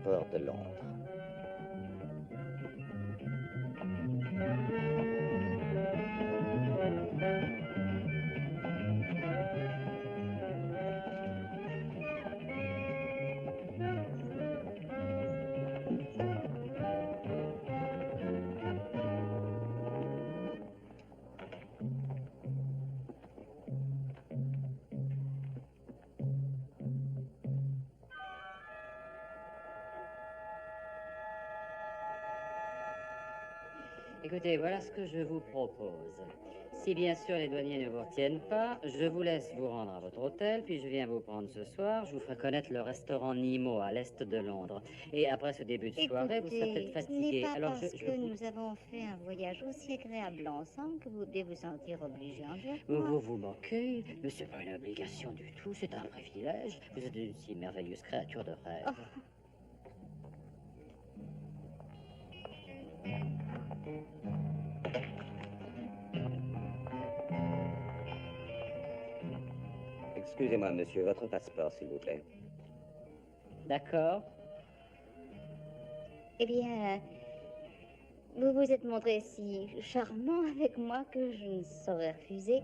port de Londres. Écoutez, voilà ce que je vous propose. Si bien sûr les douaniers ne vous retiennent pas, je vous laisse vous rendre à votre hôtel, puis je viens vous prendre ce soir. Je vous ferai connaître le restaurant Nemo à l'est de Londres. Et après ce début de soirée, vous serez peut-être Écoutez, ce n'est fatigué. pas Alors parce que nous avons fait un voyage aussi agréable ensemble que vous devez vous sentir obligé envers moi. Vous vous moquez, mais c'est pas une obligation du tout, c'est un privilège. Vous êtes une si merveilleuse créature de rêve. Oh. Excusez-moi, monsieur, votre passeport, s'il vous plaît. D'accord. Eh bien, vous vous êtes montré si charmant avec moi que je ne saurais refuser.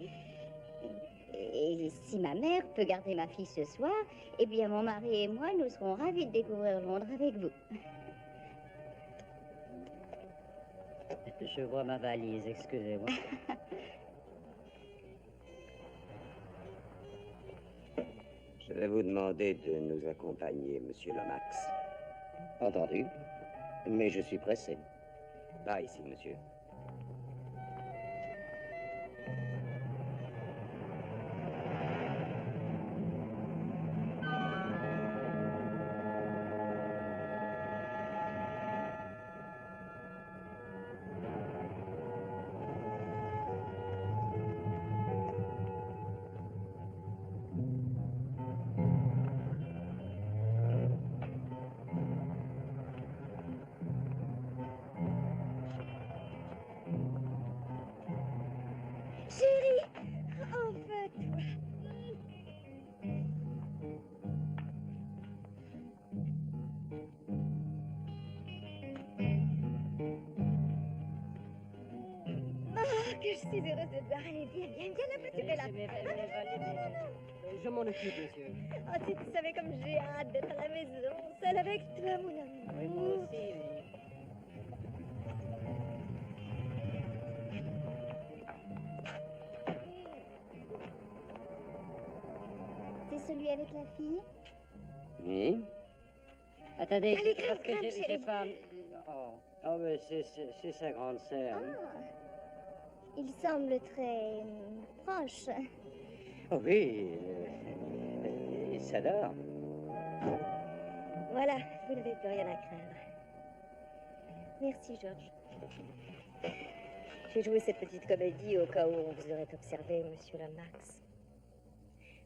Et si ma mère peut garder ma fille ce soir, eh bien, mon mari et moi, nous serons ravis de découvrir Londres avec vous. Je vois ma valise, excusez-moi. Je vais vous demander de nous accompagner, monsieur Lomax. Entendu. Mais je suis pressé. Pas ici, monsieur. Chérie, enfin toi. Oh, que je suis heureuse de te voir. Allez, viens là-bas, tu fais là. Je m'en occupe, monsieur. Oh, si tu savais comme j'ai hâte d'être à la maison, seule avec toi, mon amour. Oui, moi aussi. C'est celui avec la fille? Oui? Attendez, Allez, parce que crème, j'ai chérie. pas... Oh, mais c'est sa grande sœur. Ah, il semble très proche. Oh oui, il s'adore. Voilà, vous n'avez plus rien à craindre. Merci, Georges. J'ai joué cette petite comédie au cas où on vous aurait observé, monsieur Lomax.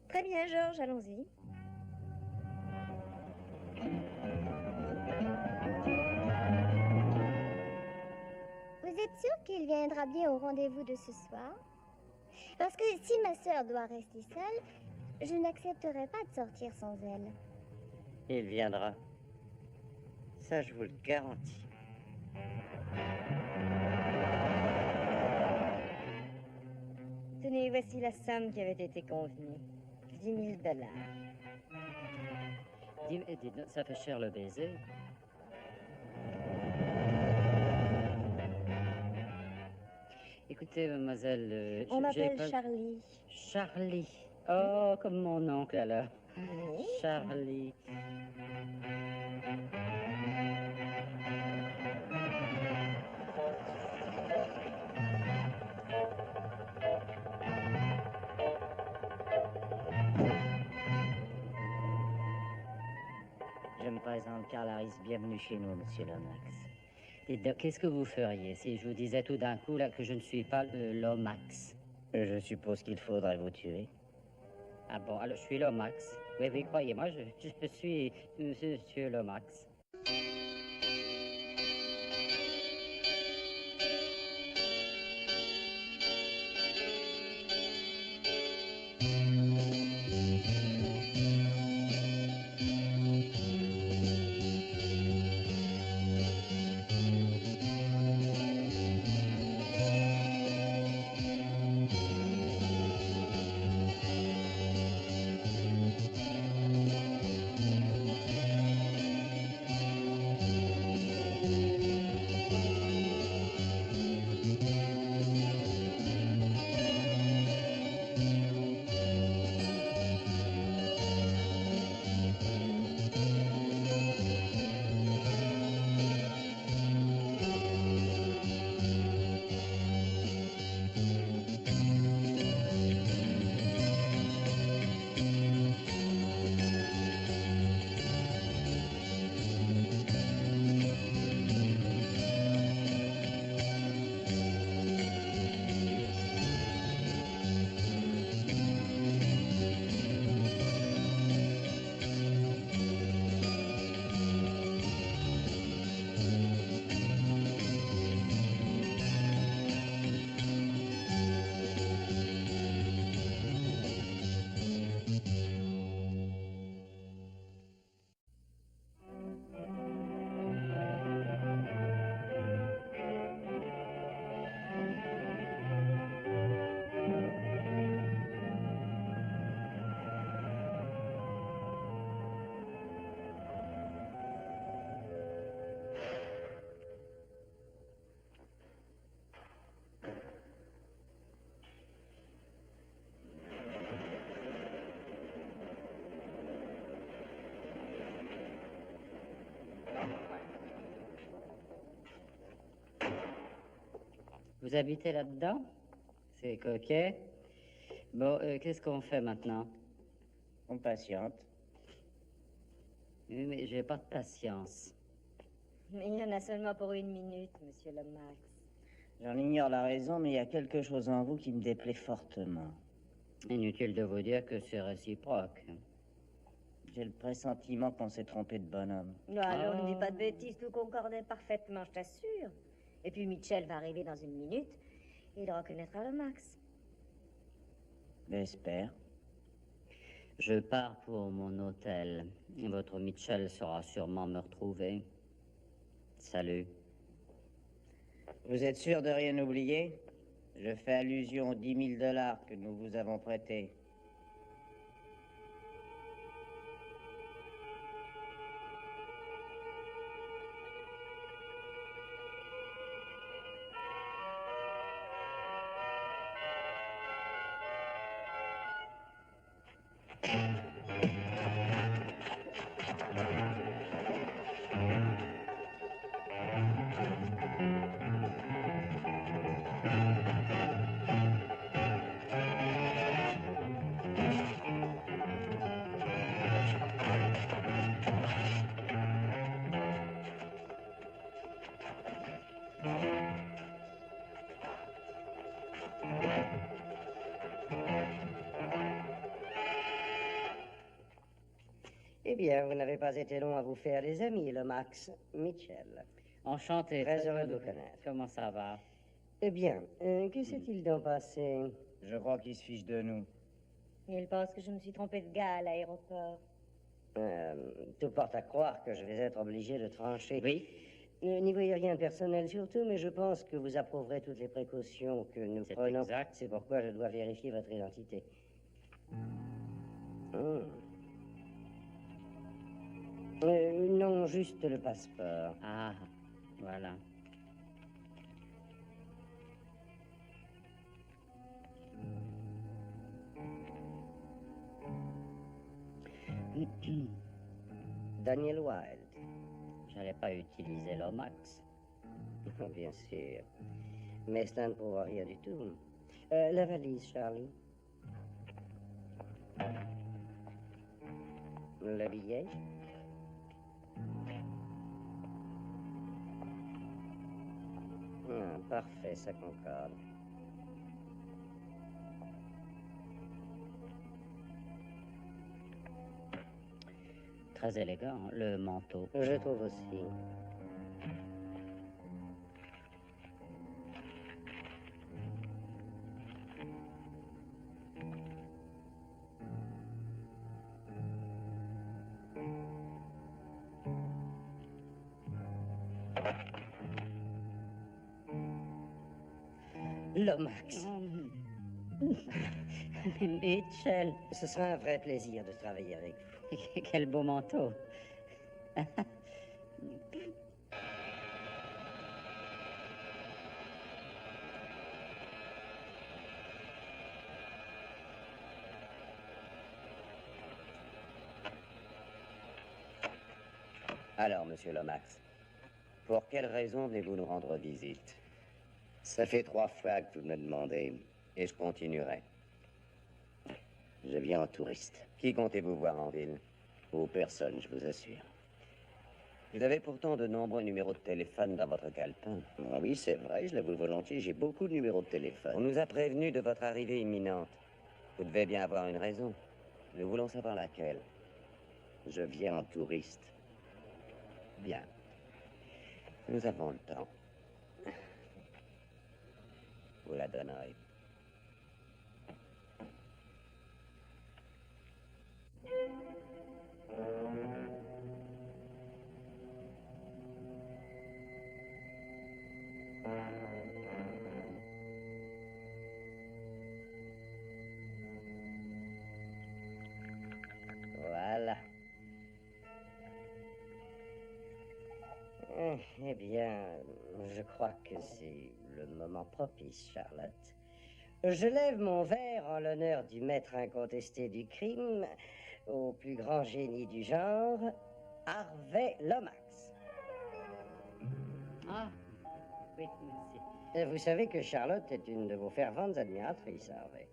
Très bien, Georges, allons-y. Vous êtes sûr qu'il viendra bien au rendez-vous de ce soir? Parce que si ma sœur doit rester seule, je n'accepterai pas de sortir sans elle. Il viendra. Ça, je vous le garantis. Tenez, voici la somme qui avait été convenue. 10 000 $. Dites, ça fait cher le baiser. Écoutez, mademoiselle... On j'ai m'appelle pas- Charlie. Charlie. Oh, comme mon oncle, alors. Oui. Charlie. Je me présente, Karl Harris. Bienvenue chez nous, monsieur Lomax. Dites donc, qu'est-ce que vous feriez si je vous disais tout d'un coup là, que je ne suis pas le Lomax? Je suppose qu'il faudrait vous tuer. Ah bon, alors je suis Lomax. Oui, oui, croyez-moi, je suis monsieur Lomax. Vous habitez là-dedans? C'est coquet. Bon, qu'est-ce qu'on fait maintenant? On patiente. Oui, mais j'ai pas de patience. Mais il y en a seulement pour 1 minute, monsieur Lomax. J'en ignore la raison, mais il y a quelque chose en vous qui me déplaît fortement. Inutile de vous dire que c'est réciproque. J'ai le pressentiment qu'on s'est trompé de bonhomme. Non, alors, ne dis pas de bêtises, tout concordait parfaitement, je t'assure. Et puis Mitchell va arriver dans 1 minute, et il reconnaîtra Lomax. J'espère. Je pars pour mon hôtel. Votre Mitchell saura sûrement me retrouver. Salut. Vous êtes sûr de rien oublier? Je fais allusion aux 10 000 $ que nous vous avons prêtés. Eh bien, vous n'avez pas été long à vous faire des amis, Lomax. Mitchell. Enchanté. Très heureux de vous connaître. Comment ça va? Eh bien, que s'est-il donc passé? Je crois qu'il se fiche de nous. Il pense que je me suis trompée de gars à l'aéroport. Tout porte à croire que je vais être obligé de trancher. Oui. N'y voyez rien de personnel surtout, mais je pense que vous approuverez toutes les précautions que nous C'est prenons. exact. C'est pourquoi je dois vérifier votre identité. Non, juste le passeport. Ah, voilà. Daniel Wilde. J'allais pas utiliser Lomax. Oh, bien sûr. Mais ça ne prouve rien du tout. La valise, Charlie. Le billet. Ah, parfait, ça concorde. Très élégant, le manteau. Je trouve aussi. Lomax. Mitchell, Ce sera un vrai plaisir de travailler avec vous. quel beau manteau. Alors, monsieur Lomax, pour quelle raison venez-vous nous rendre visite? Ça fait 3 fois que vous me demandez, et je continuerai. Je viens en touriste. Qui comptez-vous voir en ville? Ou personne, je vous assure. Vous avez pourtant de nombreux numéros de téléphone dans votre calepin. Ah oui, c'est vrai, je l'avoue volontiers, j'ai beaucoup de numéros de téléphone. On nous a prévenus de votre arrivée imminente. Vous devez bien avoir une raison. Nous voulons savoir laquelle. Je viens en touriste. Bien. Nous avons le temps. Vous la donnerez. Voilà. Eh bien, je crois que c'est le moment propice, Charlotte. Je lève mon verre en l'honneur du maître incontesté du crime, au plus grand génie du genre, Harvey Lomax. Ah, oui, merci. Vous savez que Charlotte est une de vos ferventes admiratrices, Harvey.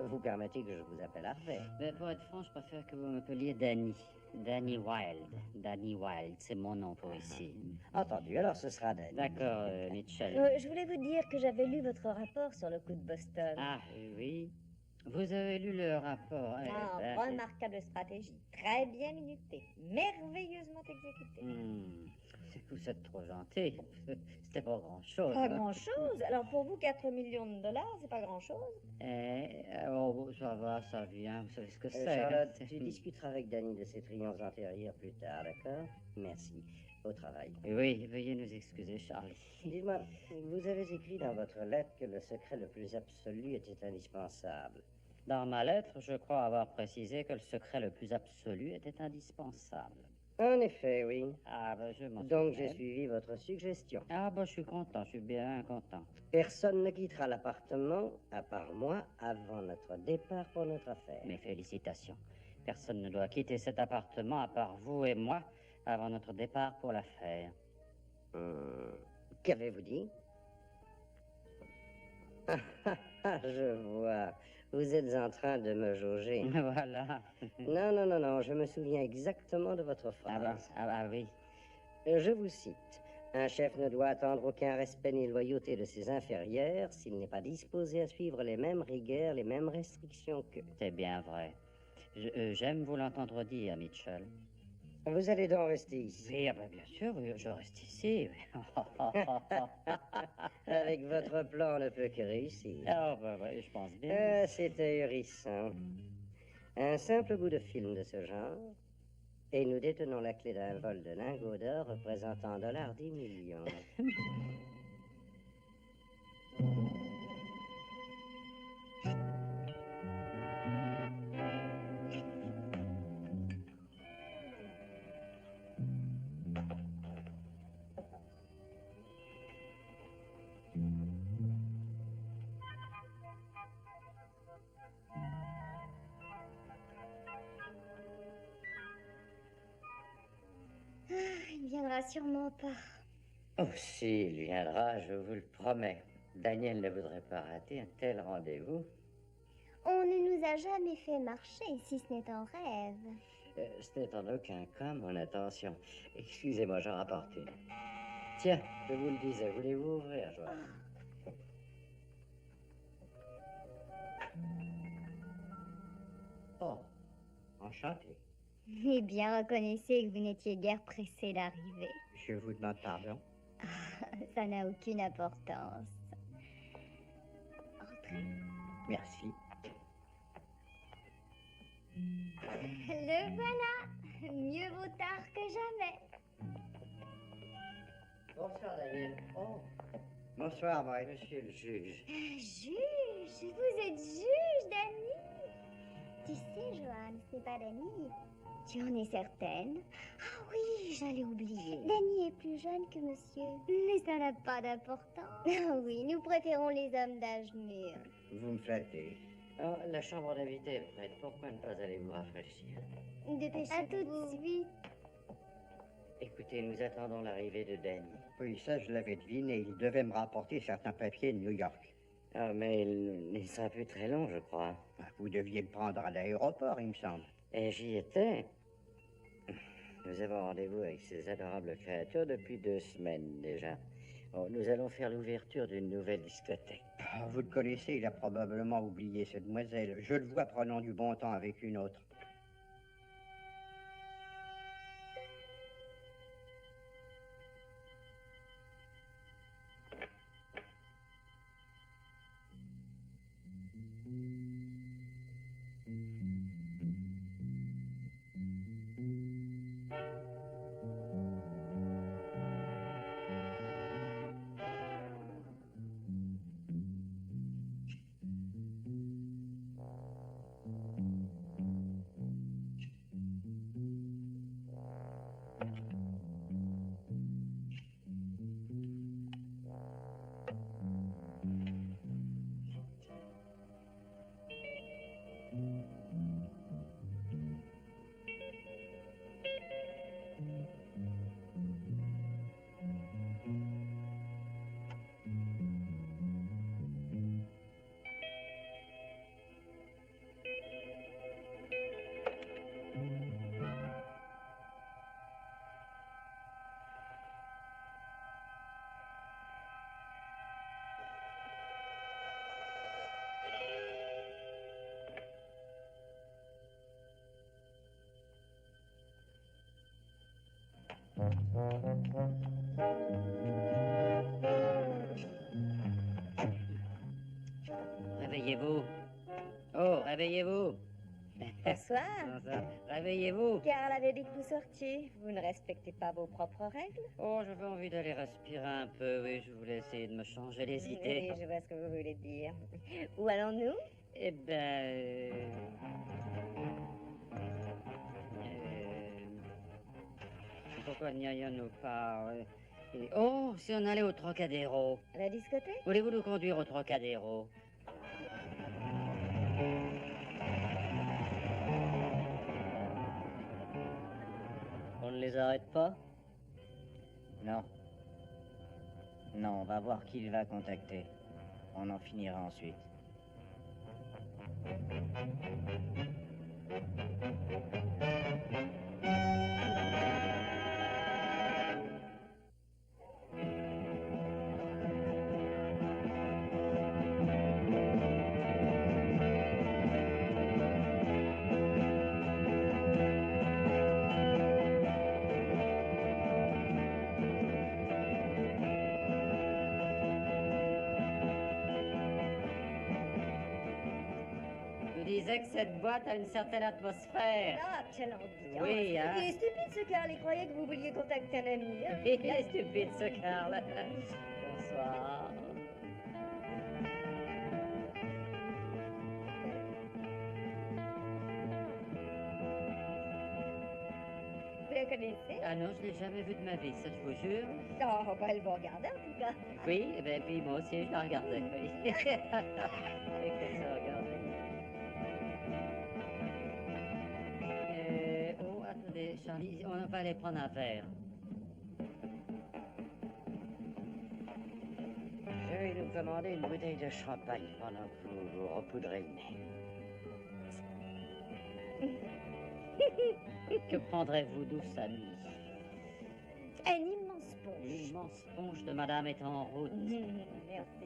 Vous permettez que je vous appelle Harvey. Mais pour être franc, je préfère que vous m'appeliez Danny. Danny Wilde. Danny Wilde, c'est mon nom pour ici. Entendu, alors ce sera Danny. D'accord, Mitchell. Je voulais vous dire que j'avais lu votre rapport sur le coup de Boston. Ah, oui. Vous avez lu le rapport. Remarquable stratégie, très bien minutée, merveilleusement exécutée. Vous êtes trop gentil. C'était pas grand-chose. Pas grand-chose. Alors pour vous, 4 millions de dollars, c'est pas grand-chose. Oh, ça va, ça vient. Vous savez ce que c'est. Charlotte, tu discuteras avec Danny de ses triomphes antérieurs plus tard, d'accord? Merci. Au travail. Oui, veuillez nous excuser, Charlie. Dites-moi, vous avez écrit dans votre lettre que le secret le plus absolu était indispensable. Dans ma lettre, je crois avoir précisé que le secret le plus absolu était indispensable. En effet, oui. Ah, ben, je m'en Donc souviens. j'ai suivi votre suggestion. Ah, ben, je suis content, je suis bien content. Personne ne quittera l'appartement, à part moi, avant notre départ pour notre affaire. Mes félicitations. Personne ne doit quitter cet appartement, à part vous et moi, avant notre départ pour l'affaire. Qu'avez-vous dit? Je vois. Vous êtes en train de me jauger. Voilà. Non, je me souviens exactement de votre phrase. Oui. Je vous cite. Un chef ne doit attendre aucun respect ni loyauté de ses inférieurs s'il n'est pas disposé à suivre les mêmes rigueurs, les mêmes restrictions qu'eux. C'est bien vrai. J'aime vous l'entendre dire, Mitchell. Vous allez donc rester ici. Oui, ah ben, bien sûr, oui, je reste ici. Avec votre plan, on ne peut que réussir. Ah, ben, oui, je pense bien. C'est ahurissant. Un simple bout de film de ce genre, et nous détenons la clé d'un vol de lingots d'or représentant en dollars 10 millions. Il ne viendra sûrement pas. Oh, si, il viendra, je vous le promets. Daniel ne voudrait pas rater un tel rendez-vous. On ne nous a jamais fait marcher, si ce n'est en rêve. Ce n'est en aucun cas mon intention. Excusez-moi, j'en rapporte une. Tiens, je vous le disais, voulez-vous ouvrir, Joanne? Oh, enchanté. Eh bien, reconnaissez que vous n'étiez guère pressé d'arriver. Je vous demande pardon. Ça n'a aucune importance. Entrez. Merci. Le voilà. Mieux vaut tard que jamais. Bonsoir, Daniel. Oh, Bonsoir, Mike. monsieur le juge. Juge, vous êtes juge, Danny. Tu sais, Joanne, c'est pas Danny. Tu en es certaine? Ah oui, j'allais oublier. Danny est plus jeune que monsieur. Mais ça n'a pas d'importance. Ah oui, nous préférons les hommes d'âge mûr. Vous me flattez. Oh, la chambre d'invité est prête. Pourquoi ne pas aller vous rafraîchir? Dépêchez-vous. À tout de suite. Écoutez, nous attendons l'arrivée de Danny. Oui, ça, je l'avais deviné. Il devait me rapporter certains papiers de New York. Ah, mais il sera plus très long, je crois. Vous deviez le prendre à l'aéroport, il me semble. Et j'y étais. Nous avons rendez-vous avec ces adorables créatures depuis 2 semaines déjà. Oh, nous allons faire l'ouverture d'une nouvelle discothèque. Vous le connaissez, il a probablement oublié cette demoiselle. Je le vois prenant du bon temps avec une autre. Réveillez-vous. Oh, réveillez-vous. Bonsoir. Bonsoir. Réveillez-vous. Carl avait dit que vous sortiez. Vous ne respectez pas vos propres règles. Oh, j'avais envie d'aller respirer un peu, oui, je voulais essayer de me changer les idées. Oui, je vois ce que vous voulez dire. Où allons-nous? Eh ben... pourquoi n'irions-nous pas... Oh, si on allait au Trocadéro. À la discothèque? Voulez-vous nous conduire au Trocadéro? On ne les arrête pas? Non. Non, on va voir qui il va contacter. On en finira ensuite. Je disais que cette boîte a une certaine atmosphère. Ah, quelle ambiance. Oui, hein. Il est stupide ce Carl. Il croyait que vous vouliez contacter un ami. Hein? Il est stupide ce Carl. Bonsoir. Vous la connaissez? Ah non, je l'ai jamais vu de ma vie, ça je vous jure. Oh, bah, elle vous regardait en tout cas. Oui, eh ben, puis moi aussi je la regardais. Oui. Et que ça regardait. Oh, attendez, Charlie, on va aller prendre un verre. Je vais nous commander une bouteille de champagne pendant que vous vous repoudrez le nez. Que prendrez-vous, douce amie? Un immense punch. L'immense ponche de madame est en route. Merci.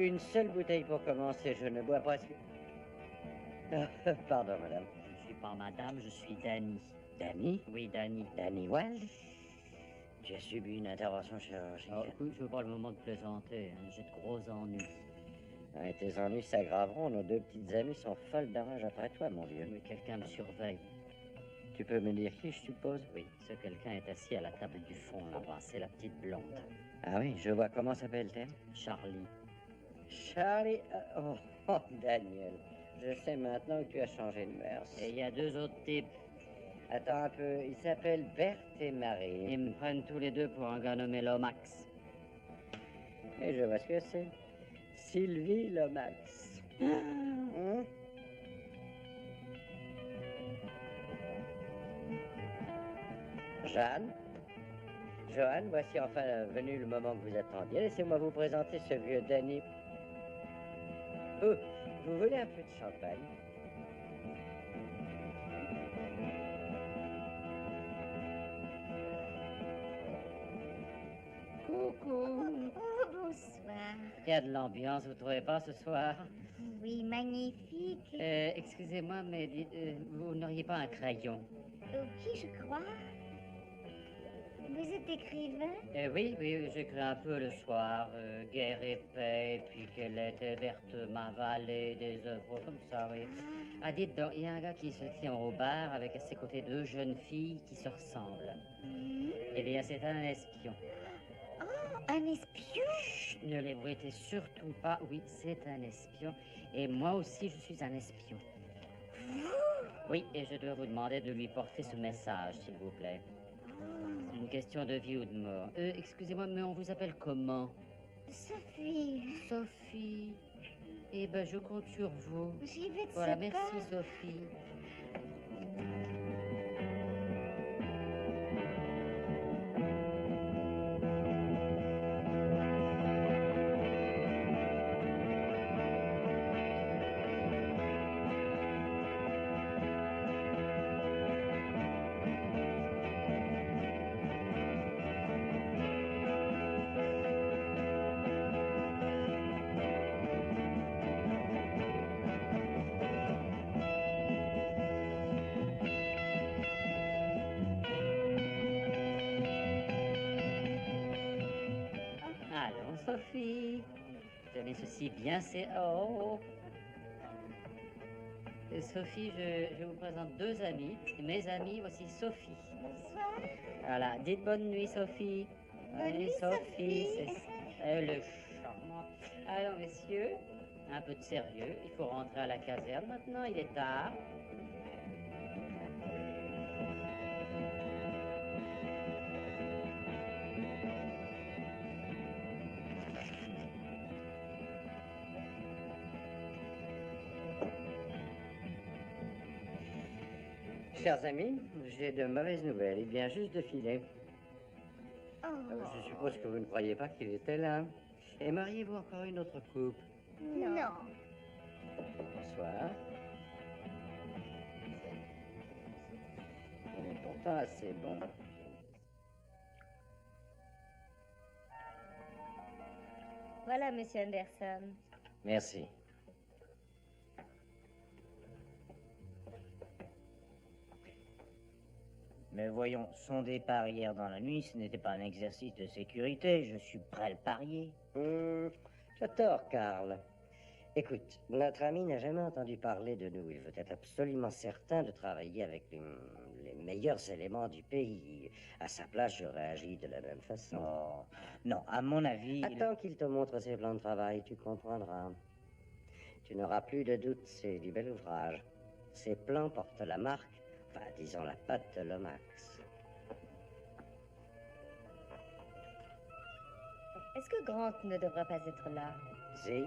Une seule bouteille pour commencer, je ne bois presque... Pardon, madame. Je ne suis pas madame, je suis Danny. Danny? Oui, Danny. Danny Wilde? Tu as subi une intervention Oh, chirurgicale. écoute, je veux pas le moment de plaisanter, hein. J'ai de gros ennuis. Ah, et tes ennuis s'aggraveront. Nos deux petites amies sont folles de rage après toi, mon vieux. Mais quelqu'un me surveille. Tu peux me dire qui, je suppose? Oui, ce quelqu'un est assis à la table du fond là-bas, c'est la petite blonde. Ah oui, je vois. Comment s'appelle-t-elle? Charlie. Charlie... oh, Daniel. Je sais maintenant que tu as changé de mœurs. Et il y a deux autres types. Attends un peu. Ils s'appellent Berthe et Marie. Ils me prennent tous les deux pour un gars nommé Lomax. Et je vois ce que c'est. Sylvie Lomax. Hein? Jeanne? Joanne, voici enfin venu le moment que vous attendiez. Laissez-moi vous présenter ce vieux Danny. Oh, vous voulez un peu de champagne? Coucou. Oh, bonsoir. Il y a de l'ambiance, vous trouvez pas ce soir? Oui, magnifique. Excusez-moi, mais vous n'auriez pas un crayon? Qui je crois? Vous êtes écrivain? Oui, j'écris un peu le soir, Guerre et paix, et puis qu'elle était verte ma vallée, des œuvres comme ça, oui. Ah, dites donc, il y a un gars qui se tient au bar avec à ses côtés deux jeunes filles qui se ressemblent. Eh bien, c'est un espion. Oh, un espion? Chut, ne l'ébruitez surtout pas, oui, c'est un espion. Et moi aussi, je suis un espion. Oui, et je dois vous demander de lui porter ce message, s'il vous plaît. C'est une question de vie ou de mort. Excusez-moi, mais on vous appelle comment? Sophie, Sophie. Eh ben, je compte sur vous. j'y vais de Voilà, ce merci pas. Sophie. Allons, Sophie. Tenez ceci bien, c'est... Oh. Et Sophie, je vous présente deux amis. Mes amis, voici Sophie. Bonsoir. Voilà, dites bonne nuit, Sophie. Bonne nuit, Sophie. Sophie. C'est le charmant. Alors, messieurs, un peu de sérieux. Il faut rentrer à la caserne maintenant, il est tard. Chers amis, j'ai de mauvaises nouvelles. Il vient juste de filer. Oh, Je suppose que vous ne croyez pas qu'il était là. Aimeriez-vous encore une autre coupe? non. Bonsoir. Il est pourtant assez bon. Voilà, monsieur Anderson. Merci. Mais voyons, son départ hier dans la nuit, ce n'était pas un exercice de sécurité. Je suis prêt à le parier. Tu as tort, Karl. Écoute, notre ami n'a jamais entendu parler de nous. Il veut être absolument certain de travailler avec les meilleurs éléments du pays. À sa place, j'aurais agi de la même façon. Oh, non, à mon avis... Attends qu'il te montre ses plans de travail, tu comprendras. Tu n'auras plus de doute, c'est du bel ouvrage. Ces plans portent la marque, enfin, disons la patte de Lomax. Est-ce que Grant ne devrait pas être là? Si.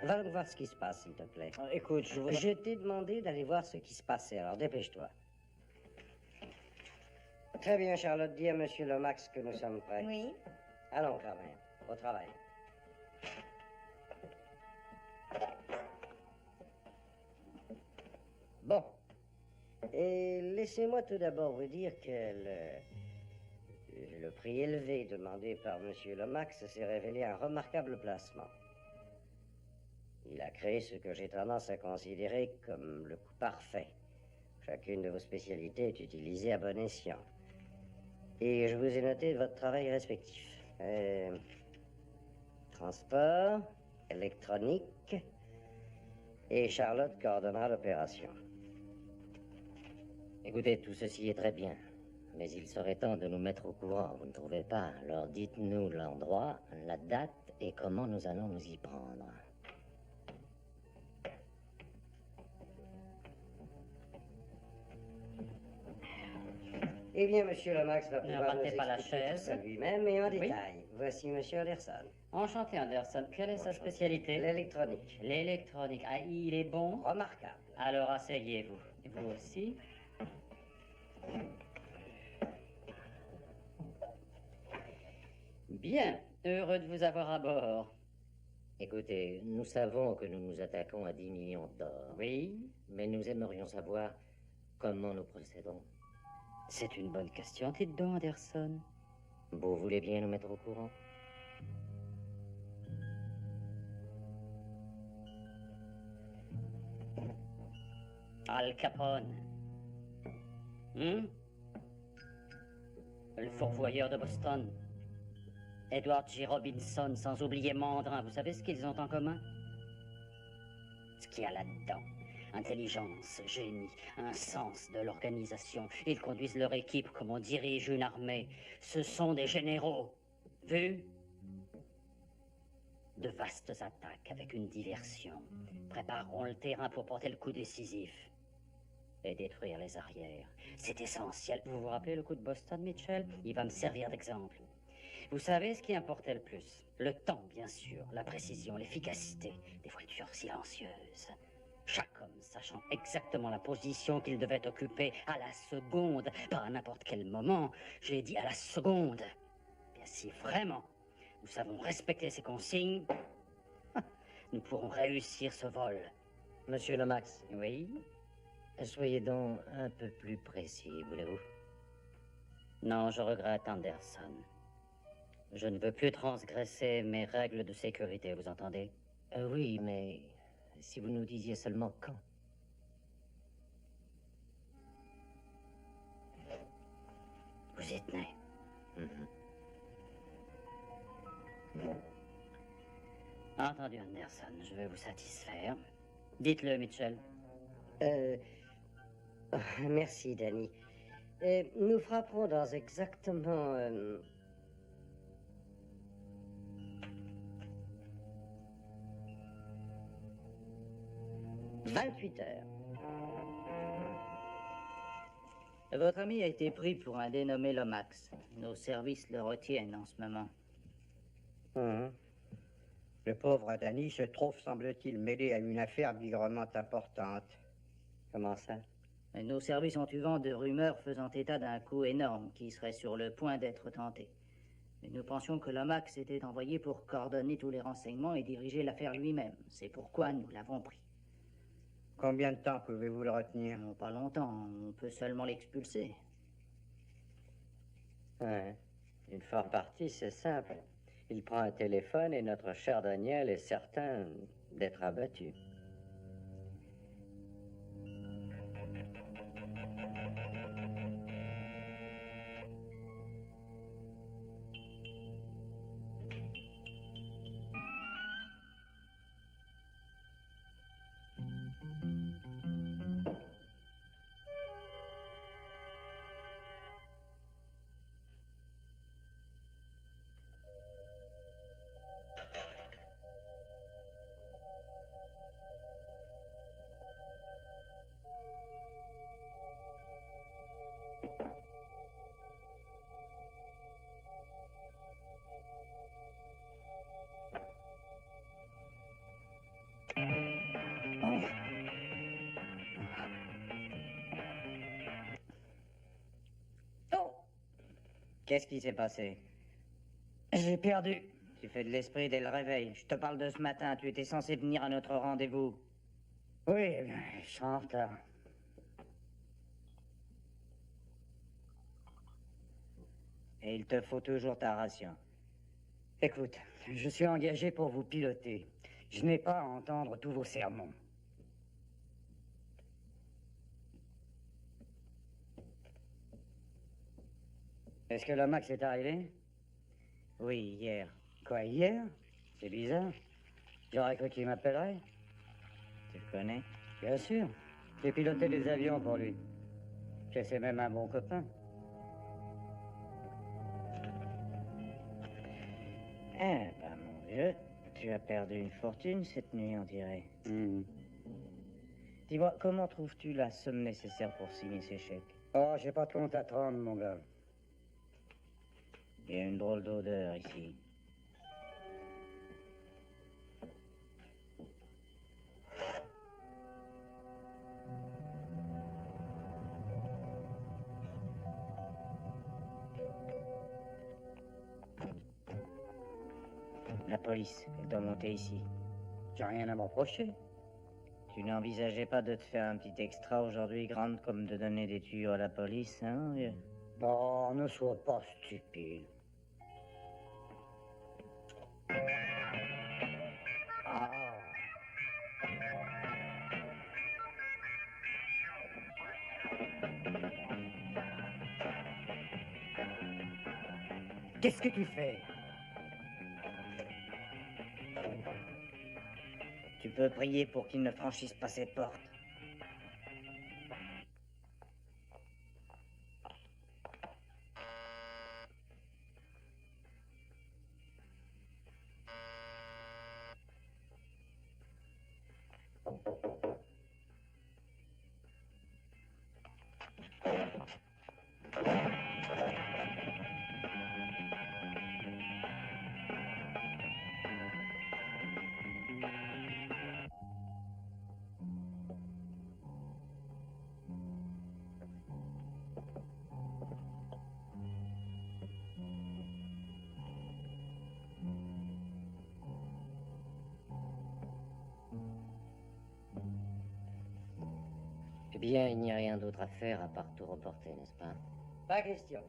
Va voir ce qui se passe, s'il te plaît. Écoute, je voudrais... Je t'ai demandé d'aller voir ce qui se passait, alors dépêche-toi. Très bien, Charlotte, dis à Monsieur Lomax que nous sommes prêts. Oui. Allons, Carmen, au travail. Bon. Et laissez-moi tout d'abord vous dire que le prix élevé demandé par Monsieur Lomax s'est révélé un remarquable placement. Il a créé ce que j'ai tendance à considérer comme le coup parfait. Chacune de vos spécialités est utilisée à bon escient. Et je vous ai noté votre travail respectif. Transport, électronique, et Charlotte coordonnera l'opération. Écoutez, tout ceci est très bien. Mais il serait temps de nous mettre au courant, vous ne trouvez pas? Alors dites-nous l'endroit, la date et comment nous allons nous y prendre. Eh bien, Monsieur Lomax va Ne pouvoir nous ratez pas la expliquer tout chaise. ça lui-même et en Oui. détail. Voici Monsieur Anderson. Enchanté, Anderson. Quelle est sa spécialité? L'électronique. L'électronique. Ah, il est bon? Remarquable. Alors asseyez-vous. Et vous aussi? Bien, heureux de vous avoir à bord. Écoutez, nous savons que nous nous attaquons à 10 millions d'or. Oui, mais nous aimerions savoir comment nous procédons. C'est une bonne question, dites donc, Anderson. Vous voulez bien nous mettre au courant? Al Capone. Le fourvoyeur de Boston. Edward J. Robinson, sans oublier Mandrin. Vous savez ce qu'ils ont en commun? Ce qu'il y a là-dedans. Intelligence, génie, un sens de l'organisation. Ils conduisent leur équipe comme on dirige une armée. Ce sont des généraux. Vu? De vastes attaques avec une diversion. Prépareront le terrain pour porter le coup décisif. et détruire les arrières. C'est essentiel. Vous vous rappelez le coup de Boston, Mitchell? Il va me servir d'exemple. Vous savez ce qui importait le plus? Le temps, bien sûr, la précision, l'efficacité, des voitures silencieuses. Chaque homme sachant exactement la position qu'il devait occuper à la seconde, pas à n'importe quel moment. J'ai dit à la seconde. Bien, si vraiment nous savons respecter ces consignes, nous pourrons réussir ce vol. Monsieur Lomax, Oui? soyez donc un peu plus précis, voulez-vous? Non, je regrette, Anderson. Je ne veux plus transgresser mes règles de sécurité, vous entendez? Oui, mais si vous nous disiez seulement quand. Vous y tenez. Entendu, Anderson, je vais vous satisfaire. Dites-le, Mitchell. Merci, Danny. Nous frapperons dans exactement... 28 heures. Votre ami a été pris pour un dénommé Lomax. Nos services le retiennent en ce moment. Le pauvre Danny se trouve, semble-t-il, mêlé à une affaire bigrement importante. Comment ça? Et nos services ont eu vent de rumeurs faisant état d'un coup énorme qui serait sur le point d'être tenté. Mais nous pensions que Lomax était envoyé pour coordonner tous les renseignements et diriger l'affaire lui-même. C'est pourquoi nous l'avons pris. Combien de temps pouvez-vous le retenir? Non, pas longtemps. On peut seulement l'expulser. Ouais. Une forte partie, c'est simple. Il prend un téléphone et notre cher Daniel est certain d'être abattu. Qu'est-ce qui s'est passé? J'ai perdu. Tu fais de l'esprit dès le réveil. Je te parle de ce matin. Tu étais censé venir à notre rendez-vous. Oui, je suis en retard. Et il te faut toujours ta ration. Écoute, je suis engagé pour vous piloter. Je n'ai pas à entendre tous vos sermons. Est-ce que Lomax est arrivé? Oui, hier. Quoi, hier? C'est bizarre. J'aurais cru qu'il m'appellerait. Tu le connais? Bien sûr. J'ai piloté des avions pour lui. C'est même un bon copain. Eh ben, mon vieux, tu as perdu une fortune cette nuit, on dirait. Dis-moi, comment trouves-tu la somme nécessaire pour signer ces chèques? Oh, j'ai pas de compte à 30, mon gars. Il y a une drôle d'odeur ici. La police, elle doit monter ici. J'ai rien à m'approcher. Tu n'envisageais pas de te faire un petit extra aujourd'hui, Grande, comme de donner des tuyaux à la police, hein, vieux? Oh, ne sois pas stupide. Ah. Qu'est-ce que tu fais? Tu peux prier pour qu'il ne franchisse pas cette porte. Bien, il n'y a rien d'autre à faire à part tout reporter, n'est-ce pas? Pas question.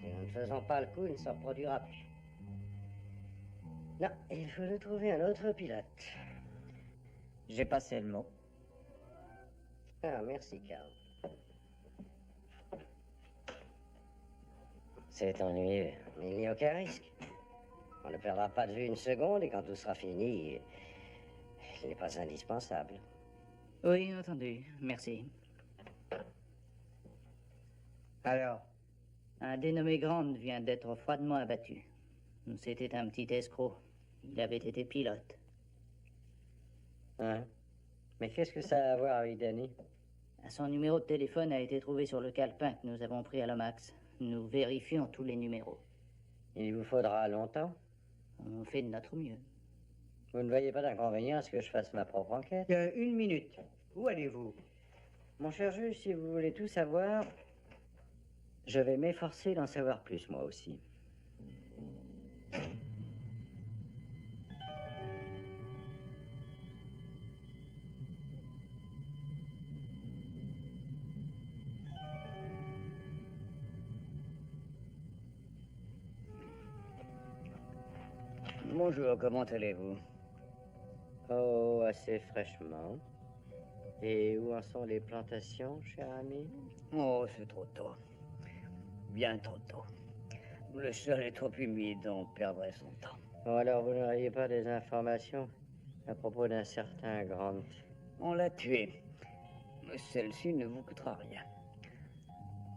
Si nous ne faisons pas le coup, il ne se reproduira plus. Non, il faut nous trouver un autre pilote. J'ai passé le mot. Ah, merci, Carl. C'est ennuyeux, mais il n'y a aucun risque. On ne perdra pas de vue une seconde et quand tout sera fini, il n'est pas indispensable. Oui, entendu. Merci. Alors, Un dénommé Grant vient d'être froidement abattu. C'était un petit escroc. Il avait été pilote. Hein? Mais qu'est-ce que ça a à voir avec Danny? Son numéro de téléphone a été trouvé sur le calepin que nous avons pris à l'Omax. Nous vérifions tous les numéros. Il vous faudra longtemps? On fait de notre mieux. Vous ne voyez pas d'inconvénient à ce que je fasse ma propre enquête? 1 minute. Où allez-vous? Mon cher juge, si vous voulez tout savoir, je vais m'efforcer d'en savoir plus, moi aussi. Bonjour, comment allez-vous? Oh, assez fraîchement. Et où en sont les plantations, cher ami? Oh, c'est trop tôt. Bien trop tôt. Le sol est trop humide, on perdrait son temps. Bon, alors vous n'auriez pas des informations à propos d'un certain Grant? On l'a tué. Celle-ci ne vous coûtera rien.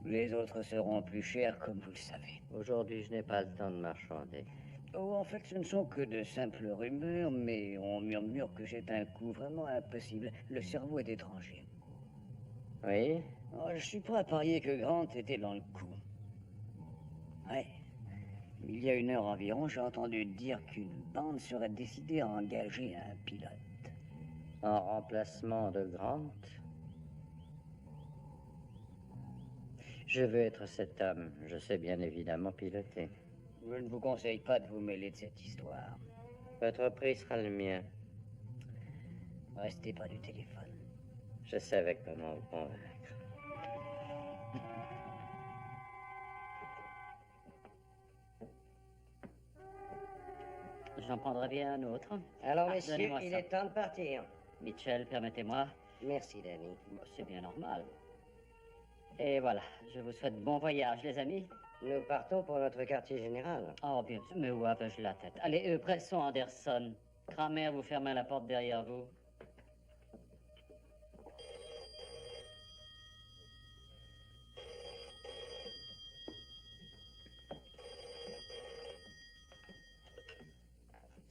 Les autres seront plus chers, comme vous le savez. Aujourd'hui, je n'ai pas le temps de marchander. Oh, en fait, ce ne sont que de simples rumeurs, mais on murmure que j'ai un coup vraiment impossible. Le cerveau est étranger. Oui? Oh, je suis prêt à parier que Grant était dans le coup. Ouais. Il y a 1 heure environ, j'ai entendu dire qu'une bande serait décidée à engager un pilote. En remplacement de Grant? Je veux être cet homme. Je sais bien évidemment piloter. Je ne vous conseille pas de vous mêler de cette histoire. Votre prix sera le mien. Restez pas du téléphone. Je savais comment vous convaincre. J'en prendrai bien un autre. Alors, messieurs, donnez-moi il ça. est temps de partir. Mitchell, permettez-moi. Merci, Danny. Bon, c'est bien normal. Et voilà, je vous souhaite bon voyage, les amis. Nous partons pour notre quartier général. Oh, bien sûr, mais où avais-je la tête? Allez, pressons Anderson. Kramer, vous fermez la porte derrière vous.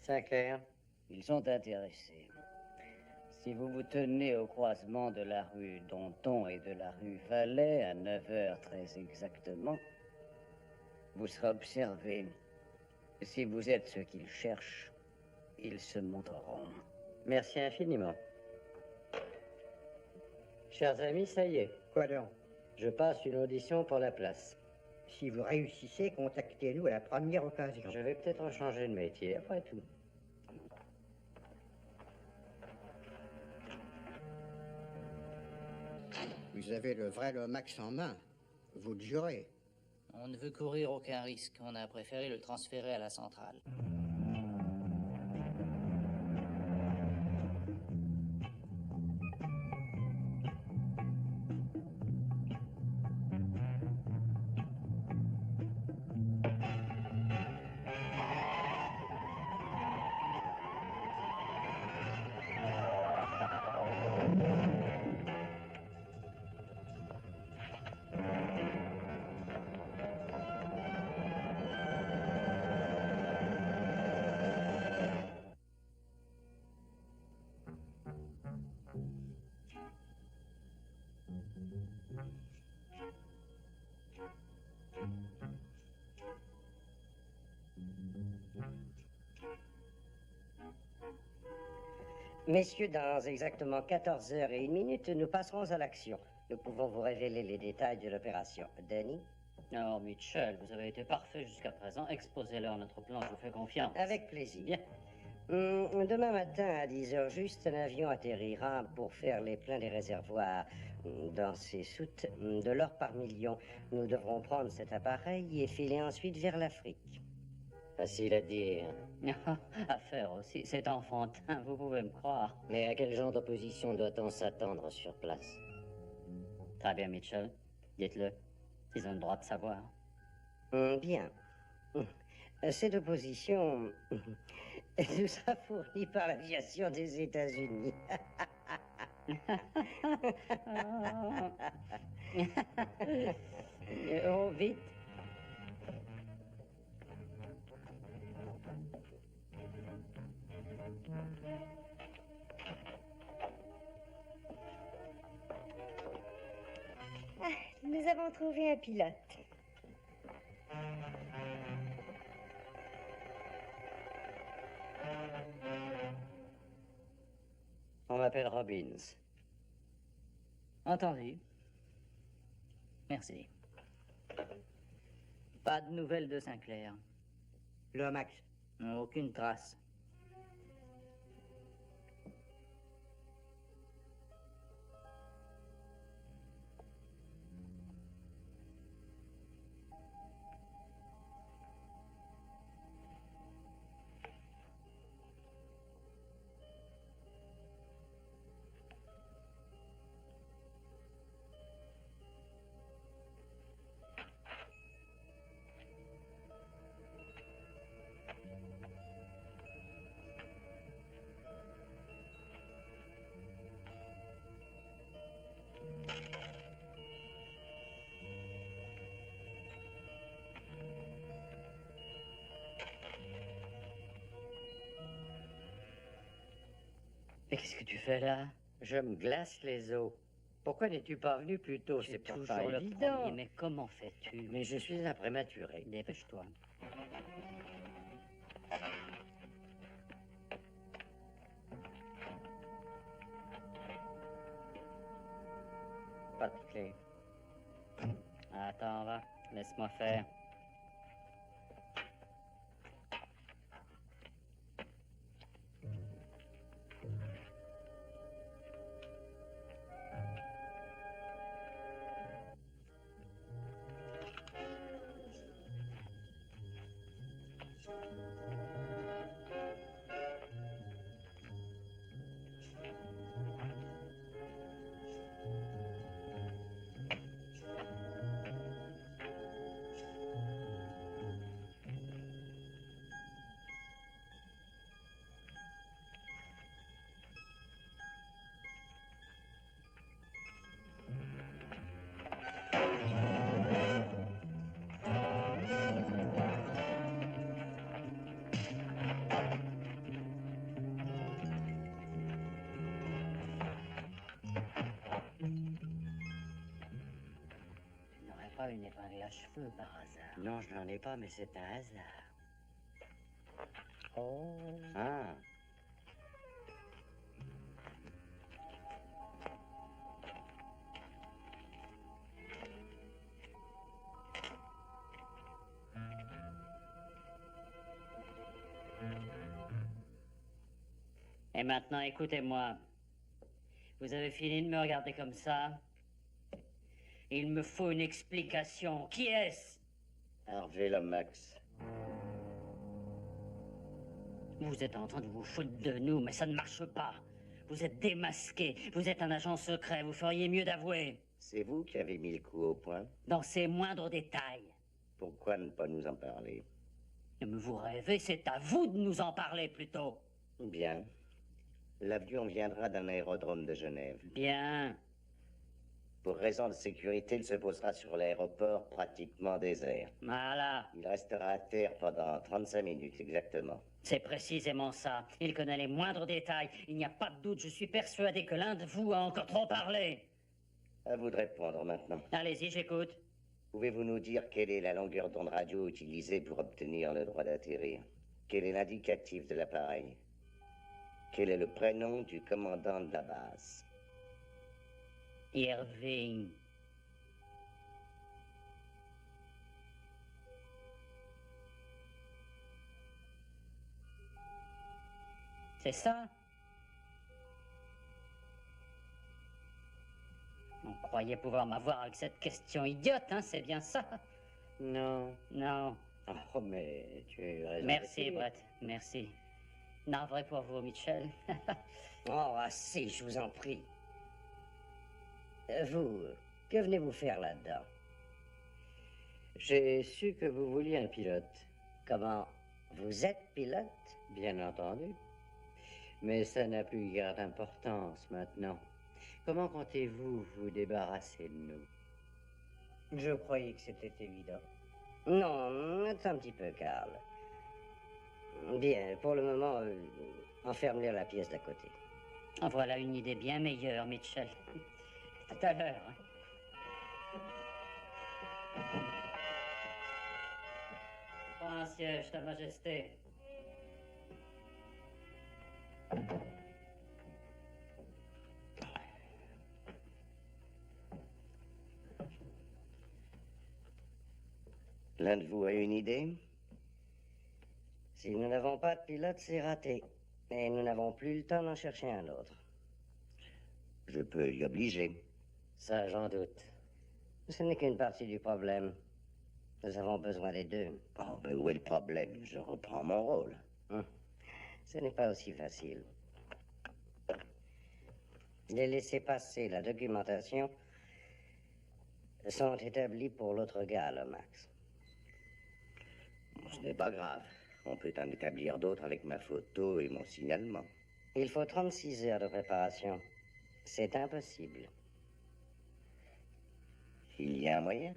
Sinclair? Ils sont intéressés. Si vous vous tenez au croisement de la rue Danton et de la rue Valais à 9 heures très exactement, vous serez observé. Si vous êtes ce qu'ils cherchent, ils se montreront. Merci infiniment. Chers amis, ça y est. Quoi donc? Je passe une audition pour la place. Si vous réussissez, contactez-nous à la première occasion. Je vais peut-être changer de métier, après tout. Vous avez le vrai Lomax en main. Vous le jurez. On ne veut courir aucun risque. On a préféré le transférer à la centrale. Messieurs, dans exactement 14 heures et 1 minute, nous passerons à l'action. Nous pouvons vous révéler les détails de l'opération. Danny? Oh, Mitchell, vous avez été parfait jusqu'à présent. Exposez-leur notre plan, je vous fais confiance. Avec plaisir. Bien. Demain matin, à 10 heures juste, un avion atterrira pour faire les pleins des réservoirs. Dans ces soutes, de l'or par million. Nous devrons prendre cet appareil et filer ensuite vers l'Afrique. Facile à dire. À faire aussi, c'est enfantin, vous pouvez me croire. Mais à quel genre d'opposition doit-on s'attendre sur place? Très bien, Mitchell. Dites-le. Ils ont le droit de savoir. Bien. Cette opposition nous sera fournie par l'aviation des États-Unis. Oh, vite. Ah, nous avons trouvé un pilote. On m'appelle Robbins. Entendu. Merci. Pas de nouvelles de Sinclair. Le Max. Aucune trace. Mais qu'est-ce que tu fais là? Je me glace les os. Pourquoi n'es-tu pas venu plus tôt? C'est toujours pourtant le évident. premier, mais comment fais-tu? Mais je suis un prématuré. Dépêche-toi. Pas de clé. Attends, va. Laisse-moi faire. Pas une épingle à cheveux par hasard. Non, je n'en ai pas, mais c'est un hasard. Oh. Ah. Et maintenant, écoutez-moi. Vous avez fini de me regarder comme ça? Il me faut une explication. Qui est-ce? Harvey Lomax. Vous êtes en train de vous foutre de nous, mais ça ne marche pas. Vous êtes démasqué. Vous êtes un agent secret. Vous feriez mieux d'avouer. C'est vous qui avez mis le coup au point. Dans ses moindres détails. Pourquoi ne pas nous en parler? Mais vous rêvez, c'est à vous de nous en parler plutôt. Bien. L'avion viendra d'un aérodrome de Genève. Bien. Pour raison de sécurité, il se posera sur l'aéroport pratiquement désert. Voilà. Il restera à terre pendant 35 minutes exactement. C'est précisément ça. Il connaît les moindres détails. Il n'y a pas de doute, je suis persuadé que l'un de vous a encore trop parlé. À vous de répondre maintenant. Allez-y, j'écoute. Pouvez-vous nous dire quelle est la longueur d'onde radio utilisée pour obtenir le droit d'atterrir? Quel est l'indicatif de l'appareil? Quel est le prénom du commandant de la base? Irving. C'est ça? On croyait pouvoir m'avoir avec cette question idiote, hein, c'est bien ça? Non. Non. Oh, mais tu as eu raison. Merci, Brett, merci. Navré pour vous, Mitchell. Oh, assez, je vous en prie. Vous, que venez-vous faire là-dedans? J'ai su que vous vouliez un pilote. Comment? Vous êtes pilote? Bien entendu. Mais ça n'a plus guère d'importance maintenant. Comment comptez-vous vous débarrasser de nous? Je croyais que c'était évident. Non, attends un petit peu, Karl. Bien, pour le moment, enferme-les à la pièce d'à côté. En voilà une idée bien meilleure, Mitchell. Tout à l'heure. Hein. Prends un siège, Ta Majesté. L'un de vous a une idée? Si nous n'avons pas de pilote, c'est raté. Et nous n'avons plus le temps d'en chercher un autre. Je peux y obliger. Ça, j'en doute. Ce n'est qu'une partie du problème. Nous avons besoin des deux. Oh, ben où est le problème? Je reprends mon rôle. Ce n'est pas aussi facile. Les laissez-passer, la documentation, sont établis pour l'autre gars, là, Max. Ce n'est pas grave. On peut en établir d'autres avec ma photo et mon signalement. Il faut 36 heures de préparation. C'est impossible. Il y a un moyen.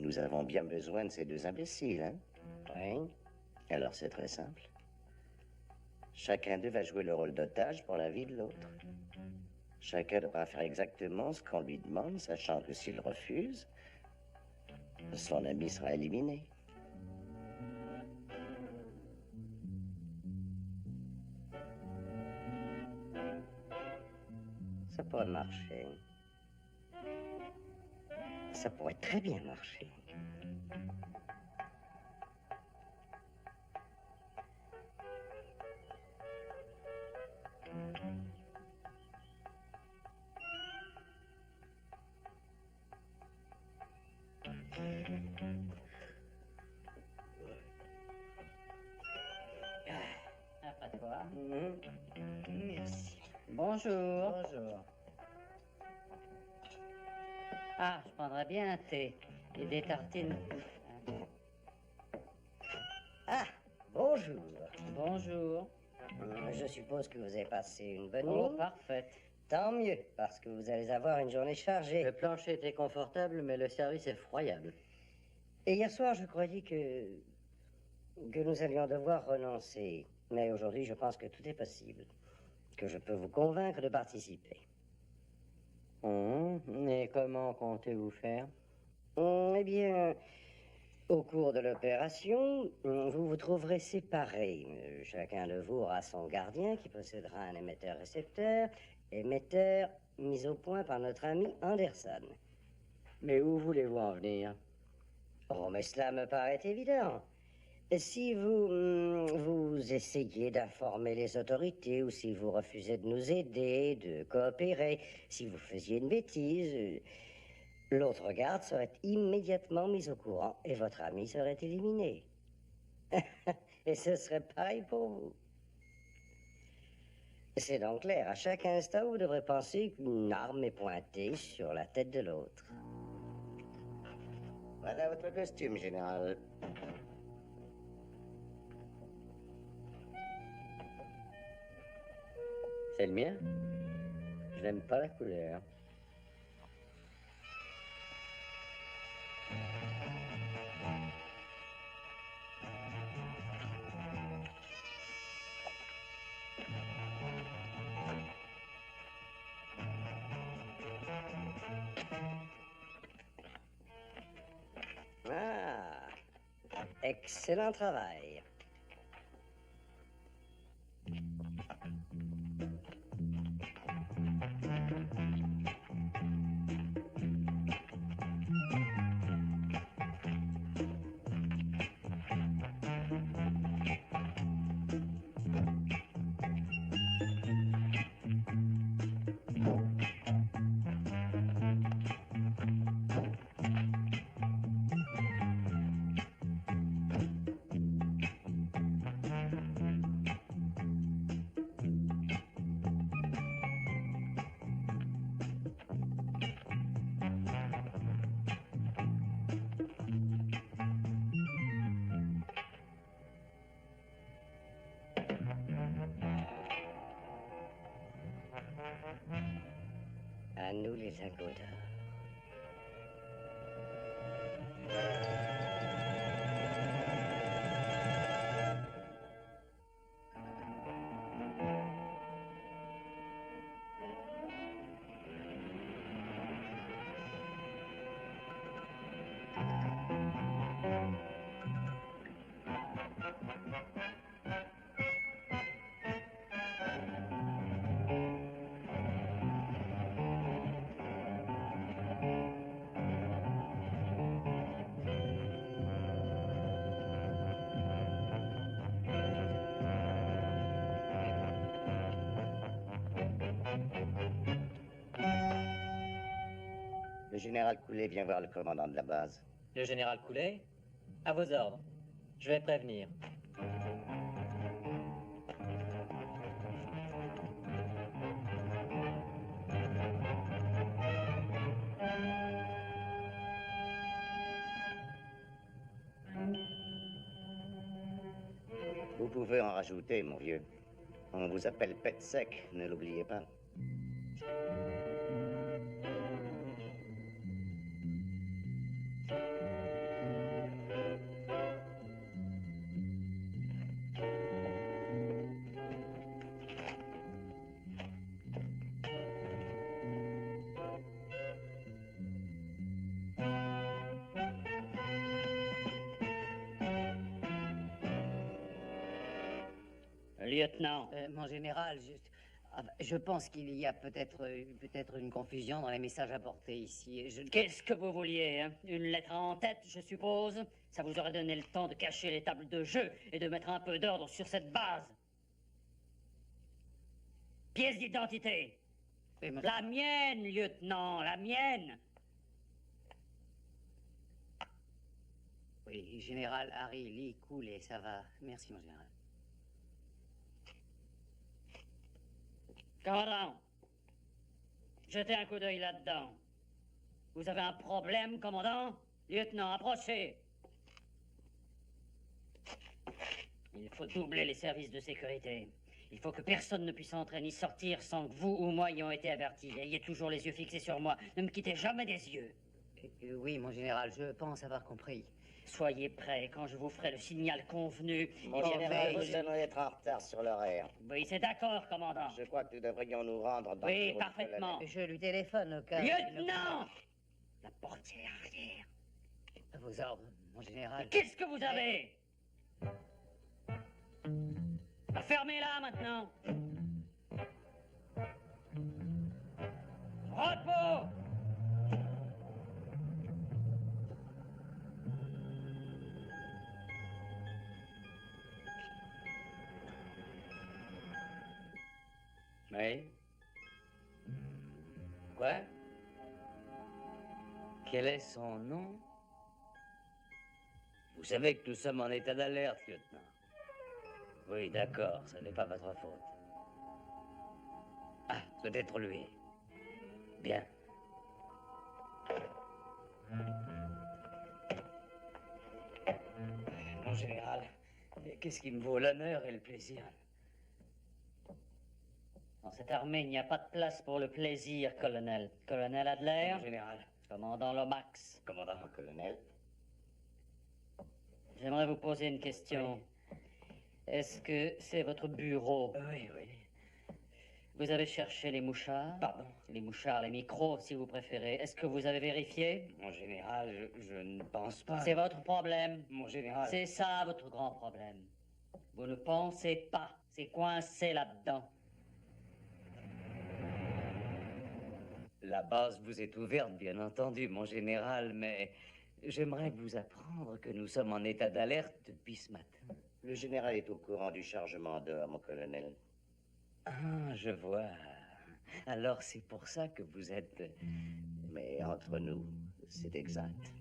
Nous avons bien besoin de ces deux imbéciles, hein? Oui. Alors c'est très simple. Chacun d'eux va jouer le rôle d'otage pour la vie de l'autre. Chacun devra faire exactement ce qu'on lui demande, sachant que s'il refuse, son ami sera éliminé. Ça pourrait marcher. Ça pourrait très bien marcher. Ah, pas de quoi. Merci. Bonjour. Bonjour. Ah, je prendrais bien un thé et des tartines. Ah, bonjour. Bonjour. Je suppose que vous avez passé une bonne Oh, nuit. parfaite. Tant mieux, parce que vous allez avoir une journée chargée. Le plancher était confortable, mais le service effroyable. Et hier soir, je croyais que nous allions devoir renoncer. Mais aujourd'hui, je pense que tout est possible. Que je peux vous convaincre de participer. Et comment comptez-vous faire? Eh bien, au cours de l'opération, vous vous trouverez séparés. Chacun de vous aura son gardien qui possédera un émetteur-récepteur. Émetteur mis au point par notre ami Anderson. Mais où voulez-vous en venir? Oh, mais cela me paraît évident. Si vous essayez d'informer les autorités ou si vous refusez de nous aider, de coopérer, si vous faisiez une bêtise, l'autre garde serait immédiatement mis au courant et votre ami serait éliminé. Et ce serait pareil pour vous. C'est donc clair, à chaque instant, vous devrez penser qu'une arme est pointée sur la tête de l'autre. Voilà votre costume, général. C'est le mien? Je n'aime pas la couleur. Ah, excellent travail. et 5 motards. Le général Coulet vient voir le commandant de la base. Le général Coulet? À vos ordres. Je vais prévenir. Vous pouvez en rajouter, mon vieux. On vous appelle Pet Sec, ne l'oubliez pas. Lieutenant. Mon général, je pense qu'il y a peut-être une confusion dans les messages apportés ici. Qu'est-ce que vous vouliez, hein? Une lettre en tête, je suppose? Ça vous aurait donné le temps de cacher les tables de jeu et de mettre un peu d'ordre sur cette base. Pièce d'identité. Oui, mon- La mienne, lieutenant, la mienne. Oui, général Harry Lee Coulet, ça va. Merci, mon général. Commandant, jetez un coup d'œil là-dedans. Vous avez un problème, commandant? Lieutenant, approchez. Il faut doubler les services de sécurité. Il faut que personne ne puisse entrer ni sortir sans que vous ou moi ayons été avertis. Ayez toujours les yeux fixés sur moi. Ne me quittez jamais des yeux. Oui, mon général, je pense avoir compris. Soyez prêts quand je vous ferai le signal convenu. Mon Oh, général, mais- vous allez être en retard sur l'horaire. Oui, c'est d'accord, commandant. Je crois que nous devrions nous rendre dans Oui, le bureau du parfaitement. colonel. Je lui téléphone au cas... Lieutenant! La portière arrière. À vos ordres, mon général. Qu'est-ce que vous avez? Fermez-la maintenant. Repos! Oui. Quoi? Quel est son nom? Vous savez que nous sommes en état d'alerte, lieutenant. Oui, d'accord, ce n'est pas votre faute. Ah, peut-être lui. Bien. Mon général, qu'est-ce qui me vaut l'honneur et le plaisir? Dans cette armée, il n'y a pas de place pour le plaisir, colonel. Colonel Adler, Mon général. commandant Lomax. Commandant. Colonel, J'aimerais vous poser une question. Est-ce que c'est votre bureau? Oui, oui. Vous avez cherché les mouchards? Pardon. Les mouchards, les micros, si vous préférez. Est-ce que vous avez vérifié? Mon général, je ne pense pas. C'est votre problème. Mon général. C'est ça votre grand problème. Vous ne pensez pas. C'est coincé là-dedans. La base vous est ouverte, bien entendu, mon général, mais j'aimerais vous apprendre que nous sommes en état d'alerte depuis ce matin. le général est au courant du chargement d'or, mon colonel. Ah, je vois. Alors c'est pour ça que vous êtes... Mais entre nous, c'est exact.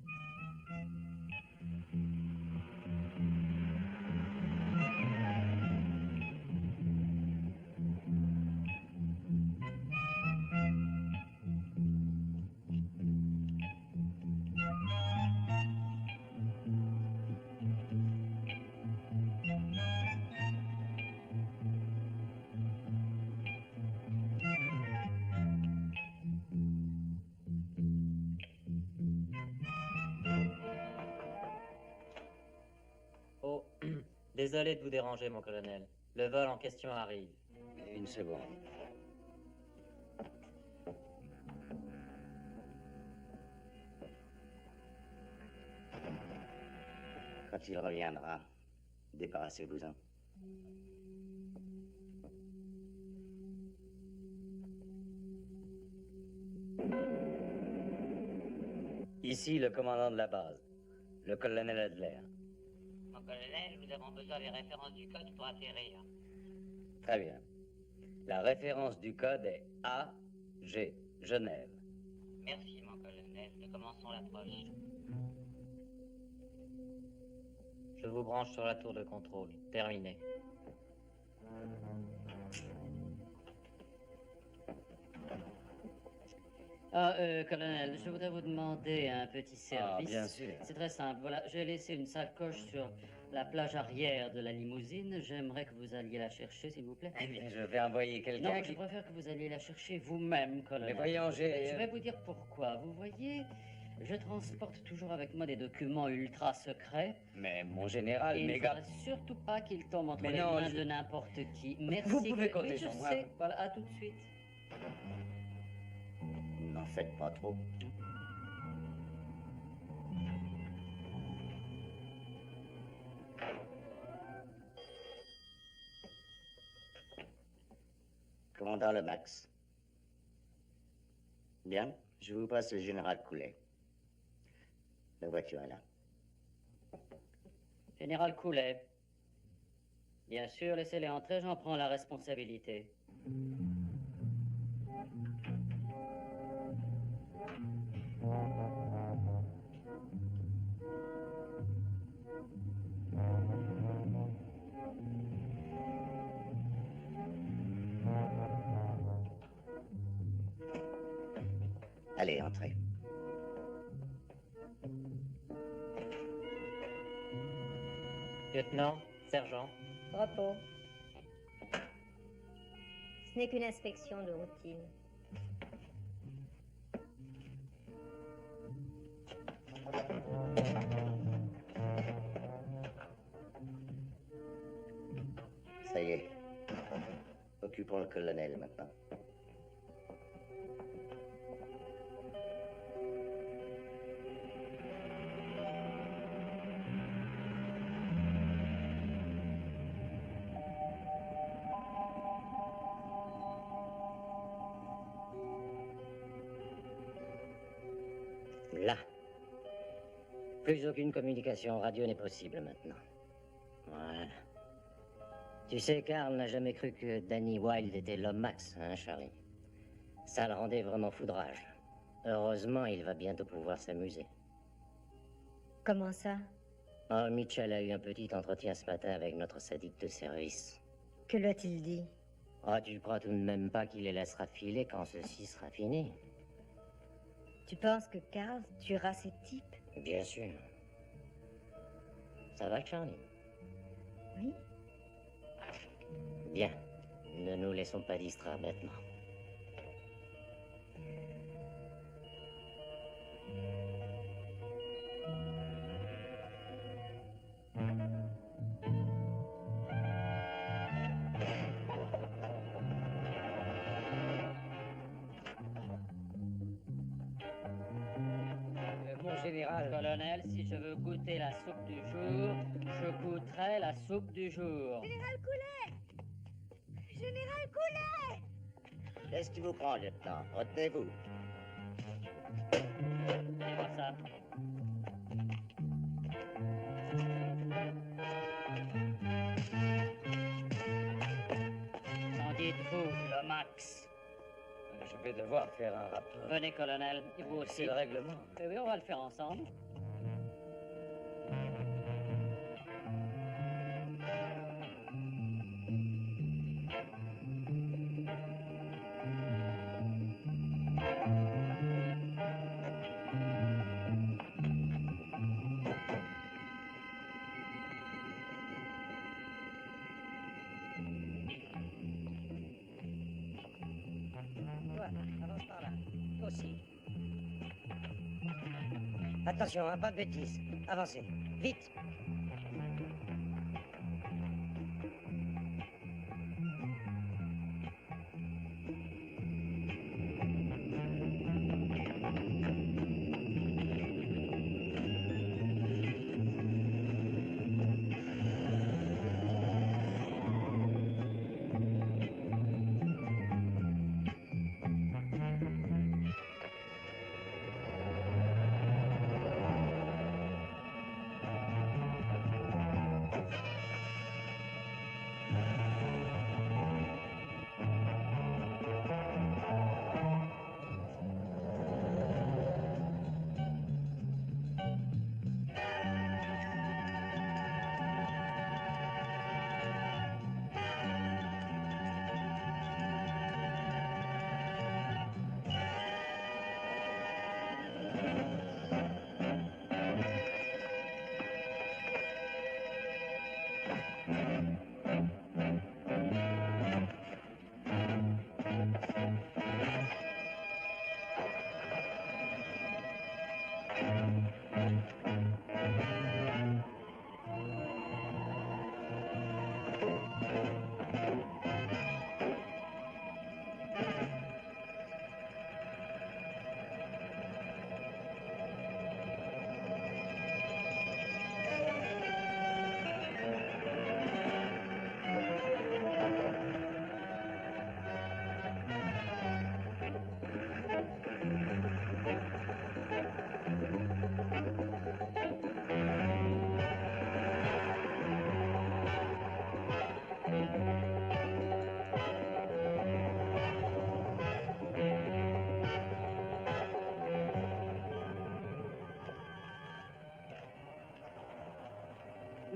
Désolé de vous déranger, mon colonel. Le vol en question arrive. Une seconde. Quand il reviendra, débarrassez-vous-en. Ici, le commandant de la base, le colonel Adler. Mon colonel, nous avons besoin des références du code pour atterrir. Très bien. La référence du code est AG, Genève. Merci, mon colonel. Nous commençons l'approche. Je vous branche sur la tour de contrôle. Terminé. Colonel, je voudrais vous demander un petit service. bien sûr. C'est très simple. Voilà, j'ai laissé une sacoche sur la plage arrière de la limousine. J'aimerais que vous alliez la chercher, s'il vous plaît. Eh bien, je vais envoyer Non, quelqu'un je préfère que vous alliez la chercher vous-même, colonel. Mais voyons, Je vais vous dire pourquoi. Vous voyez, je transporte toujours avec moi des documents ultra secrets. Mais mon général, Et il ne méga... faudrait surtout pas qu'ils tombent entre Mais les non, mains je- de n'importe qui. Merci. Vous pouvez compter Oui, je sur moi. sais. Voilà, à tout de suite. N'en faites pas trop. Commandant Lomax. Bien, je vous passe le général Coulet. La voiture est là. Général Coulet. Bien sûr, laissez-les entrer, j'en prends la responsabilité. Allez, entrez. Lieutenant, sergent, Repos. Ce n'est qu'une inspection de routine. Ça y est. Occupons le colonel maintenant. Là. Plus aucune communication radio n'est possible maintenant. Voilà. Tu sais, Karl n'a jamais cru que Danny Wilde était l'homme max, hein, Charlie? Ça le rendait vraiment foudrage. Heureusement, il va bientôt pouvoir s'amuser. Comment ça? Oh, Mitchell a eu un petit entretien ce matin avec notre sadique de service. Que l'a-t-il dit? Oh, tu crois tout de même pas qu'il les laissera filer quand ceci sera fini? Tu penses que Karl tuera ces types? Bien sûr. Ça va, Charlie? Oui. Bien. Ne nous laissons pas distraire maintenant. Mon général, Colonel, si je veux goûter la soupe du jour, je goûterai la soupe du jour. Général Coulet! Général Coulet! Qu'est-ce qui vous prend, lieutenant? Retenez-vous. Donnez-moi ça. Qu'en dites-vous, Lomax? je vais devoir faire un rapport. Venez, colonel, et vous aussi. C'est le règlement. Oui, on va le faire ensemble. Toi, avance par là. Aussi. Attention, hein, pas de bêtises. Avancez. Vite.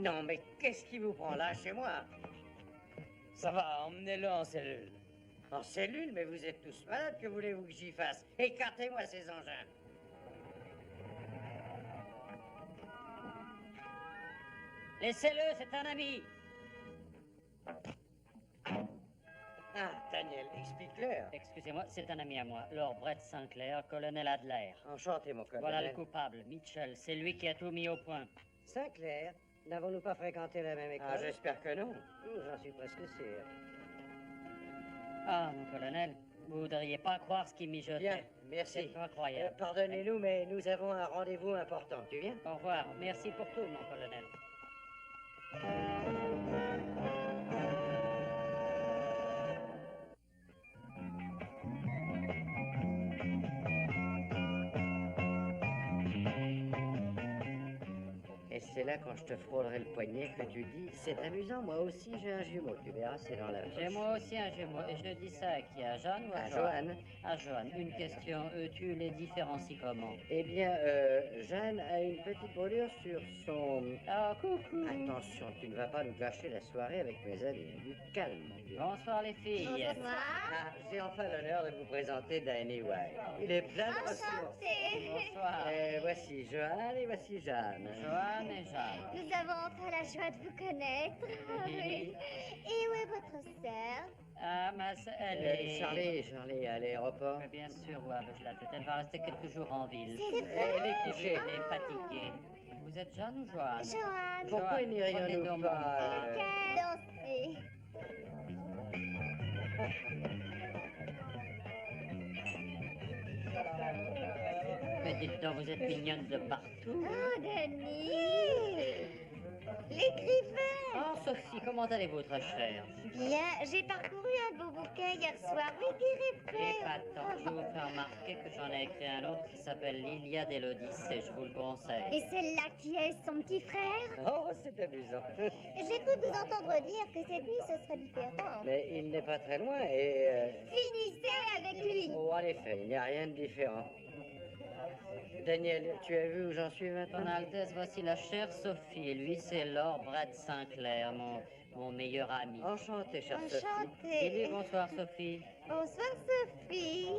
Non, mais qu'est-ce qui vous prend là, chez moi? Ça va, emmenez-le en cellule. En cellule, mais vous êtes tous malades, que voulez-vous que j'y fasse? Écartez-moi ces engins. Laissez-le, c'est un ami. Ah, Daniel, explique-leur. Excusez-moi, c'est un ami à moi, Lord Brett Sinclair, colonel Adler. Enchanté, mon colonel. Voilà le coupable, Mitchell. C'est lui qui a tout mis au point. Sinclair, n'avons-nous pas fréquenté la même école? Ah, j'espère que non. J'en suis presque sûr. Ah, mon colonel, vous voudriez pas croire ce qui mijotait. Bien, merci. C'est incroyable. Pardonnez-nous, mais nous avons un rendez-vous important. Tu viens? Au revoir. Merci pour tout, mon colonel. Et c'est là, quand je te frôlerai le poignet, que tu dis, c'est amusant, moi aussi j'ai un jumeau. Tu verras, c'est dans la J'ai poche. moi aussi un jumeau, et je dis ça à qui? À Jeanne ou à À Joanne? Joanne. À Joanne. Une question, tu les différencies comment? Eh bien, Jeanne a une petite brûlure sur son... Ah, coucou. Attention, tu ne vas pas nous gâcher la soirée avec mes amis. Du calme, mon Dieu. Bonsoir les filles. Ah, j'ai enfin l'honneur de vous présenter Danny White. Il est plein de ressources. Enchantée. Bonsoir. Voici Joanne et voici Jeanne. Joanne et Jeanne. Nous avons enfin la joie de vous connaître. Oui. Et où est votre sœur? Ah, ma sœur, elle est... Charlie, à l'aéroport. Mais bien sûr, ouais, avec la tête. Elle va rester quelques jours en ville. C'est vrai? Elle est couchée. Elle est fatiguée. Vous êtes Jeanne ou Joanne? Joanne. Pourquoi Joanne, n'irions-nous prenez pas Danser. Mais dites donc, vous êtes mignonne de partout. Oh, Danny. L'écrivain. Oh, Sophie, comment allez-vous, très chère? Bien, j'ai parcouru un beau bouquin hier soir. Vous direz prêt. Épatant. Je vais vous faire remarquer que j'en ai écrit un autre qui s'appelle l'Iliade et l'Odyssée. Je vous le conseille. Et celle-là qui est son petit frère? Oh, c'est amusant. J'ai cru vous entendre dire que cette nuit ce serait différent. Mais il n'est pas très loin et... Finissez avec lui. Oh, en effet, il n'y a rien de différent. Daniel, tu as vu où j'en suis Ton maintenant? Altesse, voici la chère Sophie. Et lui, c'est Lord Brett Sinclair, mon meilleur ami. Enchanté, chère Sophie. Enchantée. Dis-lui bonsoir, Sophie. Bonsoir, Sophie.